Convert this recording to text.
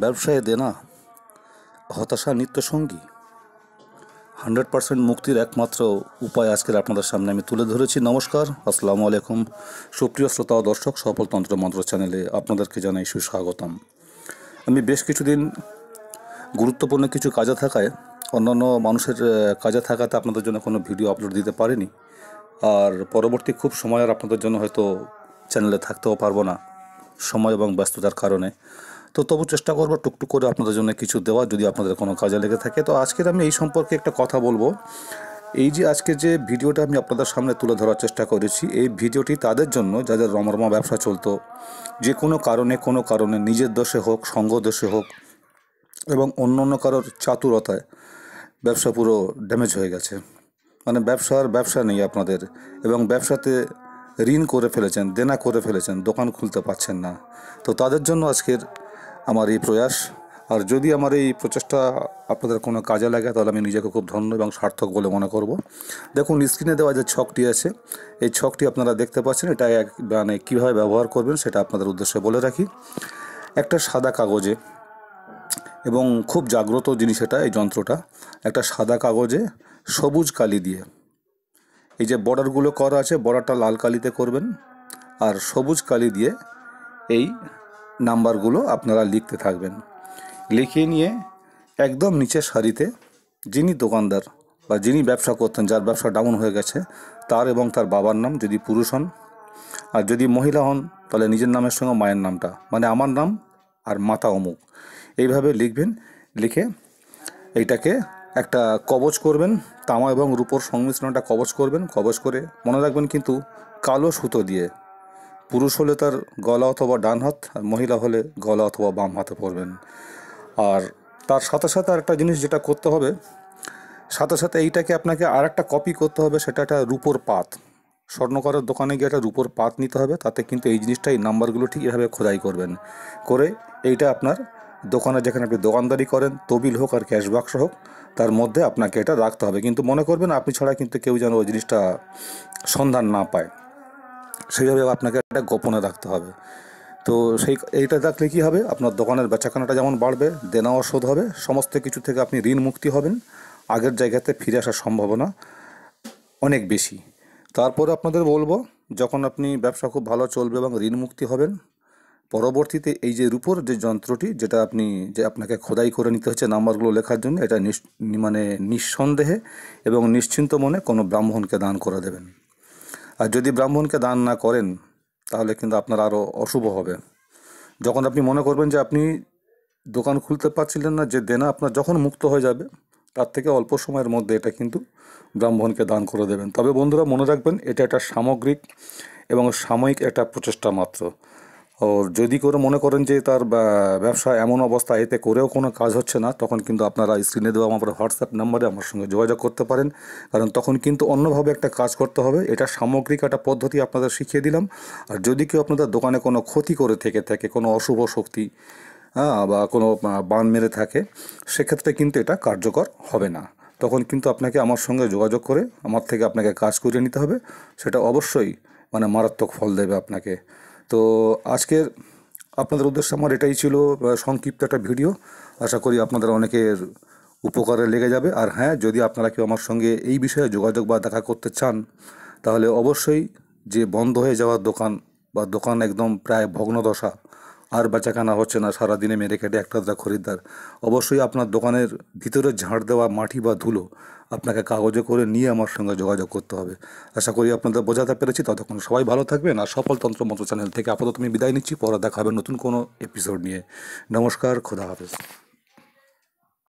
ব্যবসায়ে দেনা হতাশা নিত্যসঙ্গী। 100% মুক্তির একমাত্র উপায় আজকের আপনাদের সামনে আমি তুলে ধরেছি। নমস্কার, আসসালামু আলাইকুম। সুপ্রিয় শ্রোতা ও দর্শক, সফল তন্ত্র মন্ত্র চ্যানেলে আপনাদেরকে জানাই সুস্বাগতম। আমি বেশ কিছুদিন গুরুত্বপূর্ণ কিছু কাজে থাকায় অন্যান্য মানুষের কাজে থাকাতে আপনাদের জন্য কোনো ভিডিও আপলোড দিতে পারিনি, আর পরবর্তী খুব সময় আর আপনাদের জন্য হয়তো চ্যানেলে থাকতেও পারবো না সময় এবং ব্যস্ততার কারণে। তো তবু চেষ্টা করবো টুকটুক করে আপনাদের জন্য কিছু দেওয়া, যদি আপনাদের কোনো কাজে লেগে থাকে। তো আজকের আমি এই সম্পর্কে একটা কথা বলবো। এই যে আজকে যে ভিডিওটা আমি আপনাদের সামনে তুলে ধরার চেষ্টা করেছি, এই ভিডিওটি তাদের জন্য যাদের রমরমা ব্যবসা চলতো, যে কোনো কারণে নিজের দোষে হোক, সঙ্গ দোষে হোক, এবং অন্য কারোর চাতুরতায় ব্যবসা পুরো ড্যামেজ হয়ে গেছে। মানে ব্যবসা নেই আপনাদের, এবং ব্যবসাতে ঋণ করে ফেলেছেন, দেনা করে ফেলেছেন, দোকান খুলতে পারছেন না। তো তাদের জন্য আজকের আমার এই প্রয়াস। আর যদি আমার এই প্রচেষ্টা আপনাদের কোনো কাজে লাগে, তাহলে আমি নিজেকে খুব ধন্য এবং সার্থক বলে মনে করব। দেখুন, স্ক্রিনে দেওয়া যে ছকটি আছে, এই ছকটি আপনারা দেখতে পাচ্ছেন। এটা মানে কীভাবে ব্যবহার করবেন সেটা আপনাদের উদ্দেশ্যে বলে রাখি। একটা সাদা কাগজে, এবং খুব জাগ্রত জিনিস এটা, এই যন্ত্রটা, একটা সাদা কাগজে সবুজ কালি দিয়ে, এই যে বর্ডারগুলো করা আছে, বর্ডারটা লাল কালিতে করবেন, আর সবুজ কালি দিয়ে এই নাম্বারগুলো আপনারা লিখতে থাকবেন। লিখিয়ে নিয়ে একদম নিচের সারিতে যিনি দোকানদার বা যিনি ব্যবসা করতেন, যার ব্যবসা ডাউন হয়ে গেছে, তার এবং তার বাবার নাম যদি পুরুষ হন, আর যদি মহিলা হন তাহলে নিজের নামের সঙ্গে মায়ের নামটা, মানে আমার নাম আর মাতা অমুক, এইভাবে লিখবেন। লিখে এইটাকে একটা কবচ করবেন, তামা এবং রূপোর সংমিশ্রণটা কবচ করবেন। কবচ করে মনে রাখবেন কিন্তু কালো সুতো দিয়ে, পুরুষ হলে তার গলা অথবা ডান হাত, আর মহিলা হলে গলা অথবা বাম হাতে পরবেন। আর তার সাথে সাথে আরেকটা জিনিস যেটা করতে হবে, সাথে এইটাকে আপনাকে আর একটা কপি করতে হবে, সেটা একটা রূপোর পাত। স্বর্ণকারের দোকানে গিয়ে একটা রূপোর পাত নিতে হবে, তাতে কিন্তু এই জিনিসটা, এই নাম্বারগুলো ঠিক এভাবে খোদাই করবেন। করে এইটা আপনার দোকানে, যেখানে আপনি দোকানদারি করেন, তবিল হোক আর ক্যাশ বাক্স হোক, তার মধ্যে আপনাকে এটা রাখতে হবে। কিন্তু মনে করবেন আপনি ছাড়া কিন্তু কেউ যেন ওই জিনিসটা সন্ধান না পায়, সেইভাবে আপনাকে এটা গোপনে রাখতে হবে। তো এইটা রাখলে কী হবে, আপনার দোকানের বেচাকেনাটা যেমন বাড়বে, দেনাও শোধ হবে, সমস্ত কিছু থেকে আপনি ঋণ মুক্তি হবেন, আগের জায়গাতে ফিরে আসার সম্ভাবনা অনেক বেশি। তারপরে আপনাদের বলবো, যখন আপনি ব্যবসা খুব ভালো চলবে এবং ঋণ মুক্তি হবেন, পরবর্তীতে এই যে রূপোর যে যন্ত্রটি, যেটা আপনাকে খোদাই করে নিতে হচ্ছে নাম্বারগুলো লেখার জন্য, এটা মানে নিঃসন্দেহে এবং নিশ্চিন্ত মনে কোনো ব্রাহ্মণকে দান করে দেবেন। আর যদি ব্রাহ্মণকে দান না করেন, তাহলে কিন্তু আপনার আরও অশুভ হবে। যখন আপনি মনে করবেন যে আপনি দোকান খুলতে পারছিলেন না, যে দেনা আপনার যখন মুক্ত হয়ে যাবে, তার থেকে অল্প সময়ের মধ্যে এটা কিন্তু ব্রাহ্মণকে দান করে দেবেন। তবে বন্ধুরা, মনে রাখবেন, এটা একটা সামগ্রিক এবং সাময়িক একটা প্রচেষ্টা মাত্র। ও যদি করে মনে করেন যে তার ব্যবসা এমন অবস্থা, এতে করেও কোনো কাজ হচ্ছে না, তখন কিন্তু আপনারা স্ক্রিনে দেওয়া আমার হোয়াটসঅ্যাপ নাম্বারে আমার সঙ্গে যোগাযোগ করতে পারেন। কারণ তখন কিন্তু অন্যভাবে একটা কাজ করতে হবে। এটা সামগ্রিক একটা পদ্ধতি আপনাদের শিখিয়ে দিলাম। আর যদি কেউ আপনাদের দোকানে কোনো ক্ষতি করে থেকে থাকে, কোনো অশুভ শক্তি বা কোনো বান মেরে থাকে, সেক্ষেত্রে কিন্তু এটা কার্যকর হবে না। তখন কিন্তু আপনাকে আমার সঙ্গে যোগাযোগ করে আমার থেকে আপনাকে কাজ করিয়ে নিতে হবে। সেটা অবশ্যই মানে মারাত্মক ফল দেবে আপনাকে। তো আজকের আপনাদের উদ্দেশ্যে আমার এটাই ছিল, সংক্ষিপ্ত একটা ভিডিও। আশা করি আপনাদের অনেকের উপকারে লেগে যাবে। আর হ্যাঁ, যদি আপনারা কেউ আমার সঙ্গে এই বিষয়ে যোগাযোগ বা দেখা করতে চান, তাহলে অবশ্যই যে বন্ধ হয়ে যাওয়ার দোকান বা দোকান একদম প্রায় ভগ্নদশা, আর বেচাকেনা হচ্ছে না, সারাদিনে মেরে কেটে একটা খরিদ্দার, অবশ্যই আপনার দোকানের ভিতরে ঝাড় দেওয়া মাটি বা ধুলো আপনাকে কাগজে করে নিয়ে আমার সঙ্গে যোগাযোগ করতে হবে। আশা করি আপনাদের বোঝাতে পেরেছি। ততক্ষণ সবাই ভালো থাকবেন। আর সফল তন্ত্র মন্ত্র চ্যানেল থেকে আপাতত আমি বিদায় নিচ্ছি। পরে দেখা হবে নতুন কোনো এপিসোড নিয়ে। নমস্কার, খোদা হাফেজ।